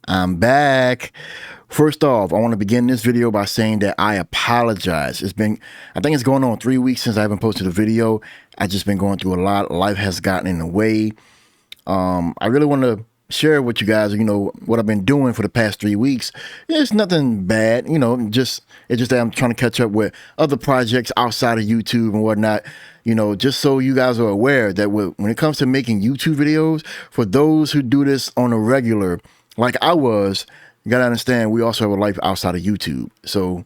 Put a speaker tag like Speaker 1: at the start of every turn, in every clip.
Speaker 1: I'm back. First off, I want to begin this video by saying that I apologize. I think it's going on 3 weeks since I haven't posted a video. I've just been going through a lot. Life has gotten in the way. I really want to share with you guys, what I've been doing for the past 3 weeks. It's nothing bad, it's just that I'm trying to catch up with other projects outside of YouTube and whatnot, just so you guys are aware that when it comes to making YouTube videos, for those who do this on a regular, like I was, you gotta understand we also have a life outside of YouTube. So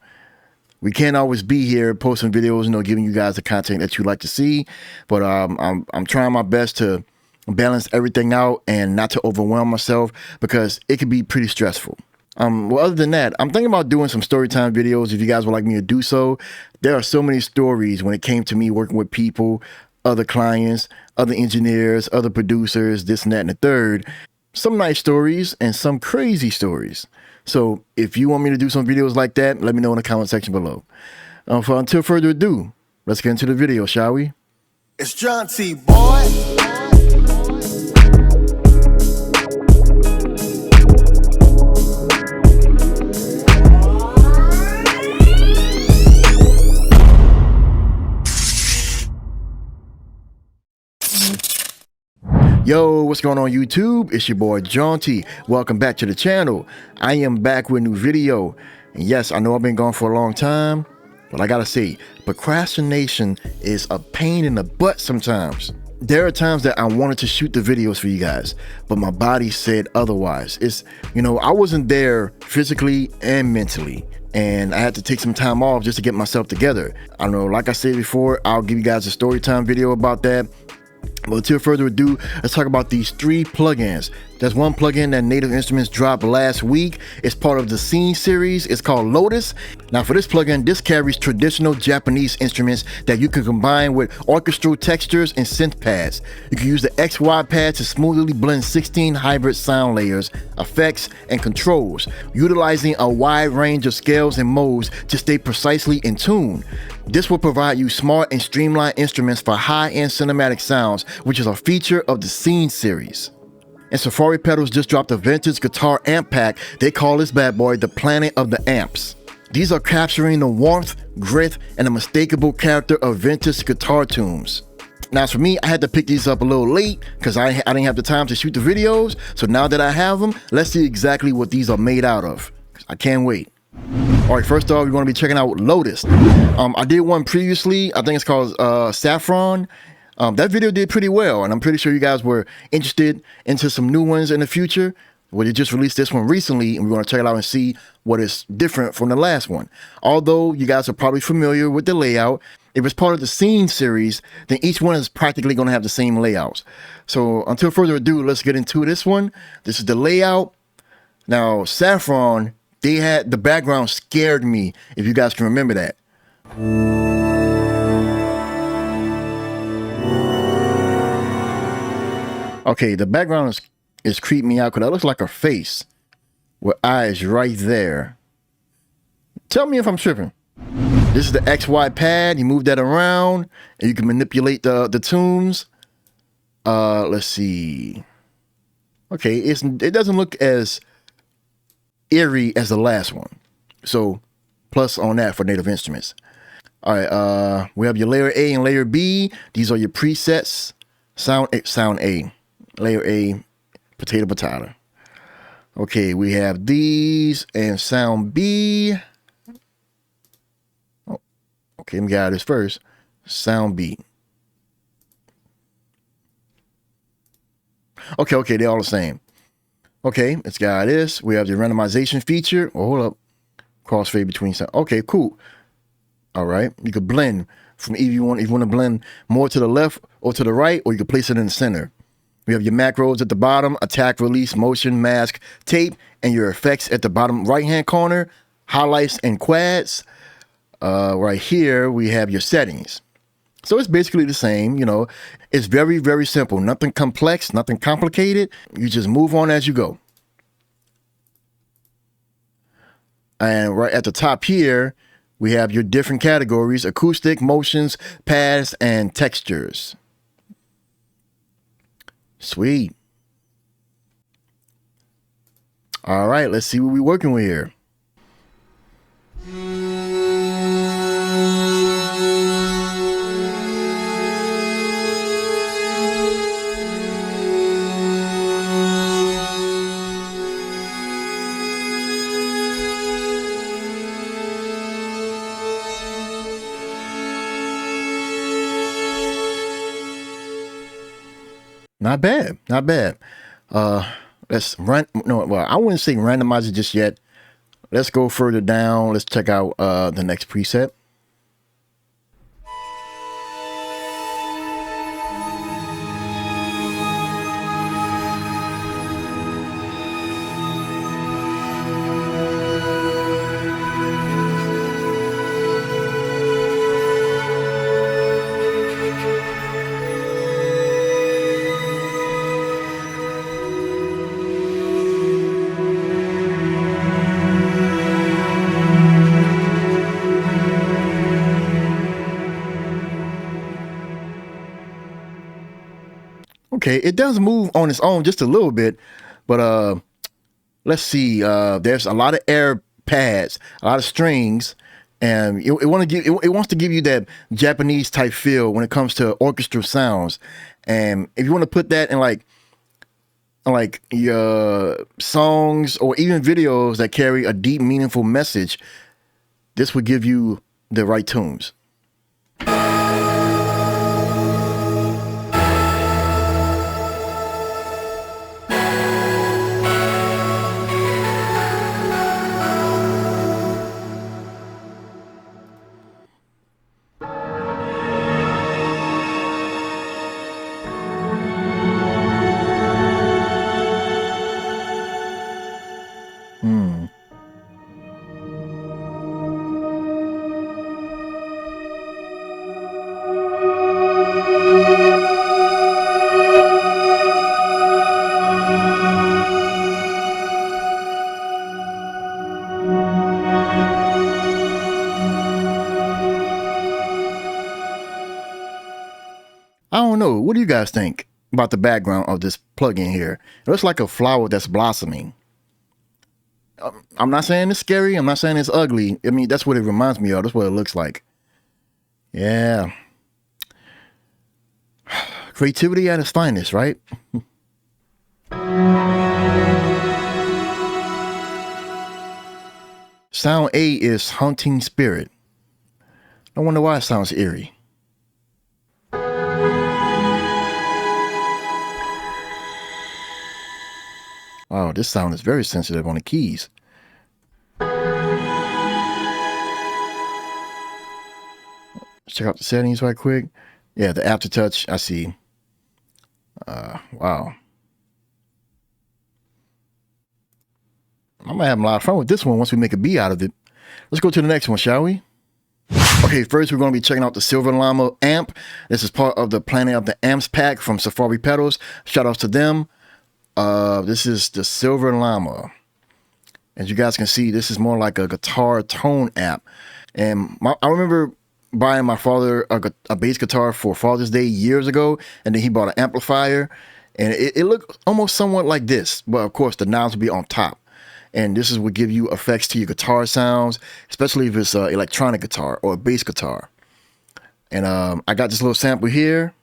Speaker 1: we can't always be here posting videos, giving you guys the content that you like to see. But I'm trying my best to balance everything out and not to overwhelm myself, because it can be pretty stressful. Well, other than that, I'm thinking about doing some story time videos if you guys would like me to do so. There are so many stories when it came to me working with people, other clients, other engineers, other producers, this and that and the third. Some nice stories and some crazy stories. So if you want me to do some videos like that, let me know in the comment section below. Until further ado, let's get into the video, shall we?
Speaker 2: It's Jaunti, boy.
Speaker 1: Yo, what's going on YouTube? It's your boy Jaunti. Welcome back to the channel. I am back with a new video. And yes, I know I've been gone for a long time, but I gotta say, procrastination is a pain in the butt sometimes. There are times that I wanted to shoot the videos for you guys, but my body said otherwise. I wasn't there physically and mentally, and I had to take some time off just to get myself together. I don't know, like I said before, I'll give you guys a story time video about that. But until further ado, let's talk about these 3 plugins. There's one plugin that Native Instruments dropped last week. It's part of the Scene series. It's called Lotus. Now for this plugin, this carries traditional Japanese instruments that you can combine with orchestral textures and synth pads. You can use the XY pad to smoothly blend 16 hybrid sound layers, effects, and controls, utilizing a wide range of scales and modes to stay precisely in tune. This will provide you smart and streamlined instruments for high-end cinematic sounds, which is a feature of the Scene series. And Safari Pedals just dropped a vintage guitar amp pack. They call this bad boy the Planet of the Amps. These are capturing the warmth, grit, and unmistakable character of vintage guitar tunes. Now for me, I had to pick these up a little late because I didn't have the time to shoot the videos. So now that I have them, let's see exactly what these are made out of. I can't wait. All right, first off, we're going to be checking out Lotus. I did one previously. I think it's called Saffron. That video did pretty well, and I'm pretty sure you guys were interested into some new ones in the future. Well, they just released this one recently, and we're going to check it out and see what is different from the last one. Although you guys are probably familiar with the layout, if it's part of the Scene series, then each one is practically going to have the same layouts. So until further ado, let's get into this one. This is the layout. Now, Saffron, the background scared me, if you guys can remember that. Okay, the background is creeping me out because that looks like her face with eyes right there. Tell me if I'm tripping. This is the XY pad. You move that around and you can manipulate the tunes. Let's see. Okay, it doesn't look as eerie as the last one. So plus on that for Native Instruments. All right, we have your layer A and layer B. These are your presets. Sound A. Layer A, potato. Okay, we have these and sound B. Oh, okay, let me get out of this first. Sound B. Okay, they're all the same. Okay, let's get out of this. We have the randomization feature. Oh, hold up. Crossfade between sound. Okay, cool. All right, you could blend from if you want to blend more to the left or to the right, or you could place it in the center. We have your macros at the bottom, attack, release, motion, mask, tape, and your effects at the bottom right-hand corner, highlights and quads. Right here, we have your settings. So it's basically the same, It's very, very simple. Nothing complex, nothing complicated. You just move on as you go. And right at the top here, we have your different categories: acoustic, motions, pads, and textures. Sweet. All right, let's see what we're working with here. Not bad, not bad. Let's run. No, well, I wouldn't say randomize it just yet. Let's go further down. Let's check out the next preset. Okay, it does move on its own just a little bit, but let's see. There's a lot of air pads, a lot of strings, and it wants to give you that Japanese type feel when it comes to orchestral sounds. And if you want to put that in like your songs or even videos that carry a deep, meaningful message, this would give you the right tunes. I don't know. What do you guys think about the background of this plugin here? It looks like a flower that's blossoming. I'm not saying it's scary. I'm not saying it's ugly. I mean, that's what it reminds me of. That's what it looks like. Yeah. Creativity at its finest, right? Sound A is Haunting Spirit. I wonder why it sounds eerie. Oh, this sound is very sensitive on the keys. Let's check out the settings right quick. Yeah, the aftertouch, I see. Wow. I might have a lot of fun with this one once we make a B out of it. Let's go to the next one, shall we? Okay, first we're going to be checking out the Silver Llama Amp. This is part of the Planet of the Amps pack from Safari Pedals. Shout outs to them. This is the Silver Llama. As you guys can see, this is more like a guitar tone amp. And I remember buying my father a bass guitar for Father's Day years ago, and then he bought an amplifier, and it looked almost somewhat like this, but of course the knobs would be on top. And this is what give you effects to your guitar sounds, especially if it's an electronic guitar or a bass guitar. And I got this little sample here.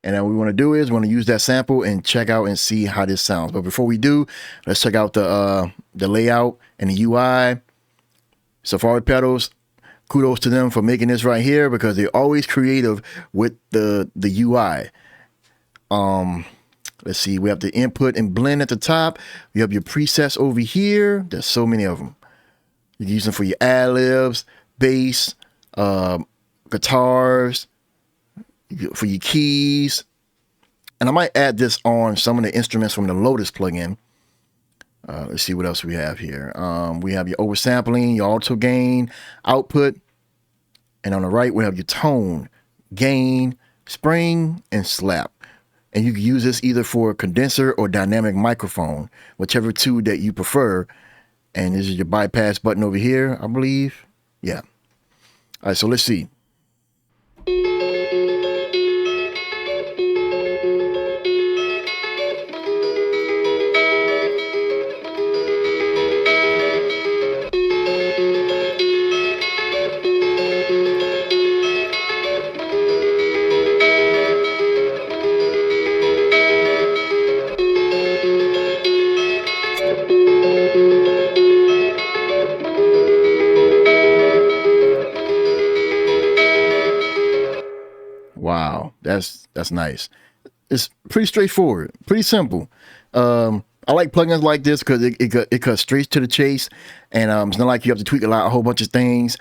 Speaker 1: And then what we want to do is we want to use that sample and check out and see how this sounds. But before we do, let's check out the layout and the UI. Safari Pedals, kudos to them for making this right here because they're always creative with the UI. Let's see, we have the input and blend at the top. You have your presets over here. There's so many of them. You can use them for your ad-libs, bass, guitars, for your keys. And I might add this on some of the instruments from the Lotus plugin. Let's see what else we have here. We have your oversampling, your auto gain, output. And on the right, we have your tone, gain, spring, and slap. And you can use this either for a condenser or dynamic microphone, whichever two that you prefer. And this is your bypass button over here, I believe. Yeah. All right, so let's see. Wow, that's nice. It's pretty straightforward, pretty simple. I like plugins like this because it cuts straight to the chase, and it's not like you have to tweak a whole bunch of things.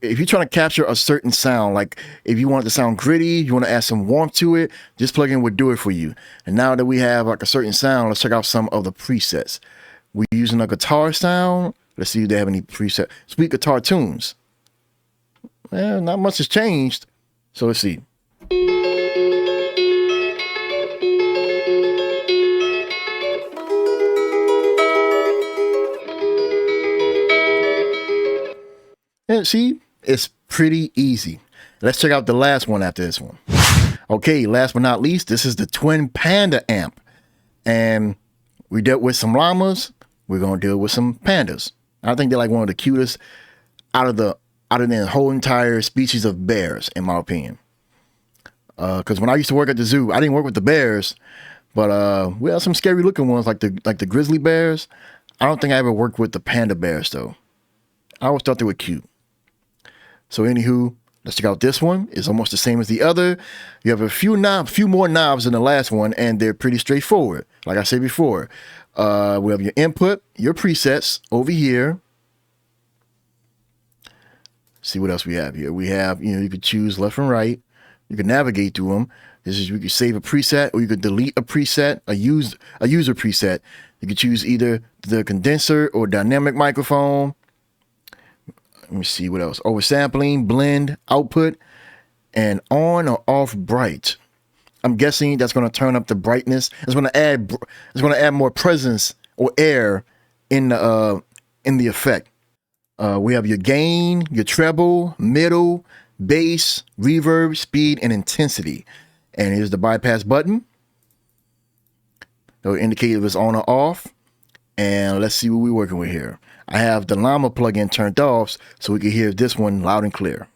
Speaker 1: If you're trying to capture a certain sound, like if you want it to sound gritty, you want to add some warmth to it, this plugin would do it for you. And now that we have like a certain sound, let's check out some of the presets. We're using a guitar sound. Let's see if they have any preset sweet guitar tunes. Well, not much has changed. So let's see. And see, it's pretty easy. Let's check out the last one after this one. Okay, last but not least, this is the twin Panda amp. And we dealt with some llamas. We're gonna deal with some pandas. I think they're like one of the cutest out of the whole entire species of bears, in my opinion. Because when I used to work at the zoo, I didn't work with the bears, but we had some scary looking ones like the grizzly bears. I don't think I ever worked with the panda bears though. I always thought they were cute. So anywho, let's check out this one. It's almost the same as the other. You have a few more knobs than the last one, and they're pretty straightforward. Like I said before, we have your input, your presets over here. See what else we have here. We have, you could choose left and right. You can navigate through them. You could save a preset, or you could delete a preset, a user preset. You could choose either the condenser or dynamic microphone. Let me see what else. Oversampling, blend, output, and on or off bright. I'm guessing that's going to turn up the brightness. It's going to add more presence or air in the effect. We have your gain, your treble, middle, bass, reverb, speed, and intensity. And here's the bypass button. It'll indicate if it's on or off. And let's see what we're working with here. I have the Llama plugin turned off so we can hear this one loud and clear.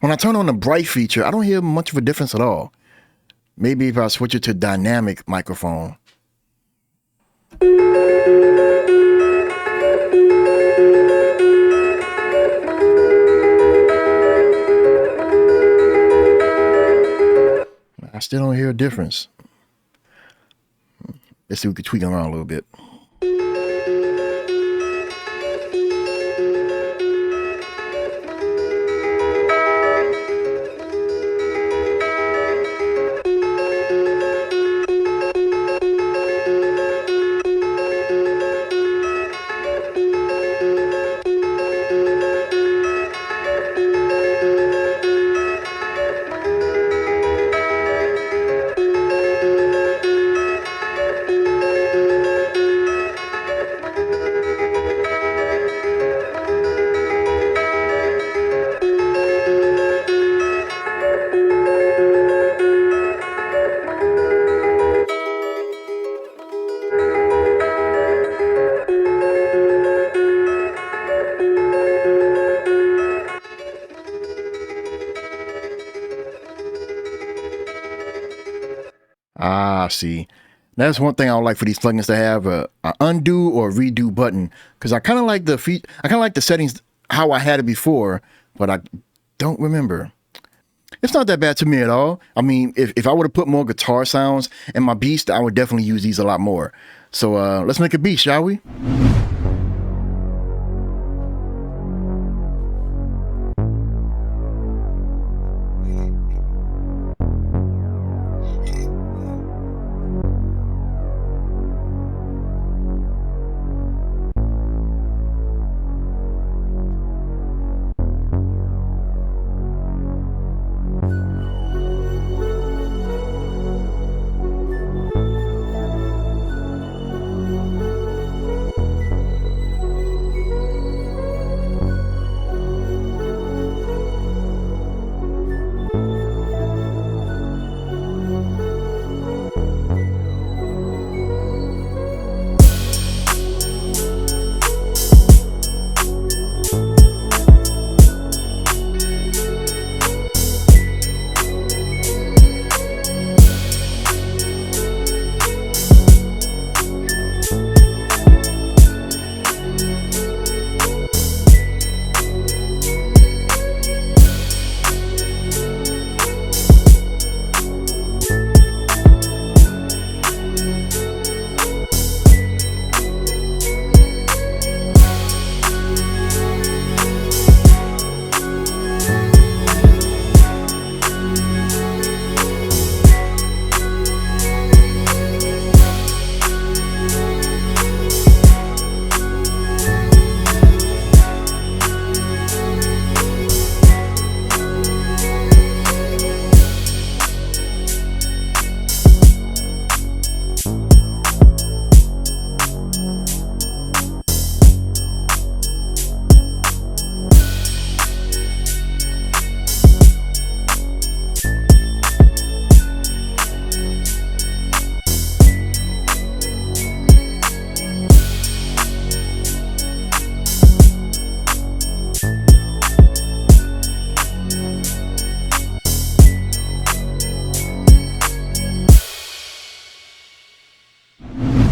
Speaker 1: When I turn on the bright feature, I don't hear much of a difference at all. Maybe if I switch it to dynamic microphone. I still don't hear a difference. Let's see if we can tweak it around a little bit. Ah, see, that's one thing I would like for these plugins to have a undo or redo button, because I kind of like the settings how I had it before, but I don't remember. It's not that bad to me at all. I mean, if I would have put more guitar sounds in my beats, I would definitely use these a lot more. So let's make a beat, shall we?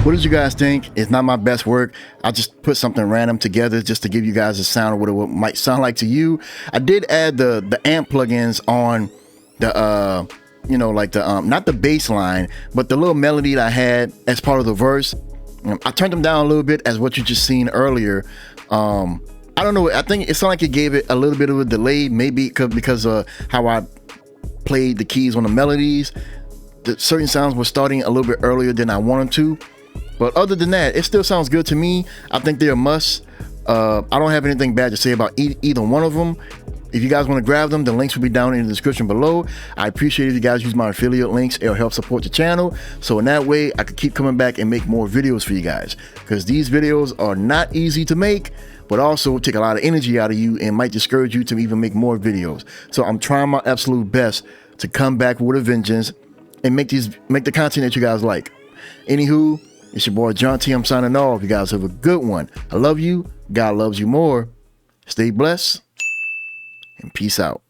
Speaker 1: What did you guys think? It's not my best work. I just put something random together just to give you guys a sound of what it might sound like to you. I did add the amp plugins on the you know, like the not the bass line, but the little melody that I had as part of the verse. I turned them down a little bit as what you just seen earlier. I don't know, I think it sounded like it gave it a little bit of a delay, maybe because of how I played the keys on the melodies. The certain sounds were starting a little bit earlier than I wanted to, but other than that, it still sounds good to me. I think they're a must. I don't have anything bad to say about either one of them. If you guys want to grab them, the links will be down in the description below. I appreciate if you guys use my affiliate links. It'll help support the channel. So in that way, I could keep coming back and make more videos for you guys, because these videos are not easy to make, but also take a lot of energy out of you and might discourage you to even make more videos. So I'm trying my absolute best to come back with a vengeance and make the content that you guys like. Anywho, it's your boy Jaunti. I'm signing off. You guys have a good one. I love you. God loves you more. Stay blessed. And peace out.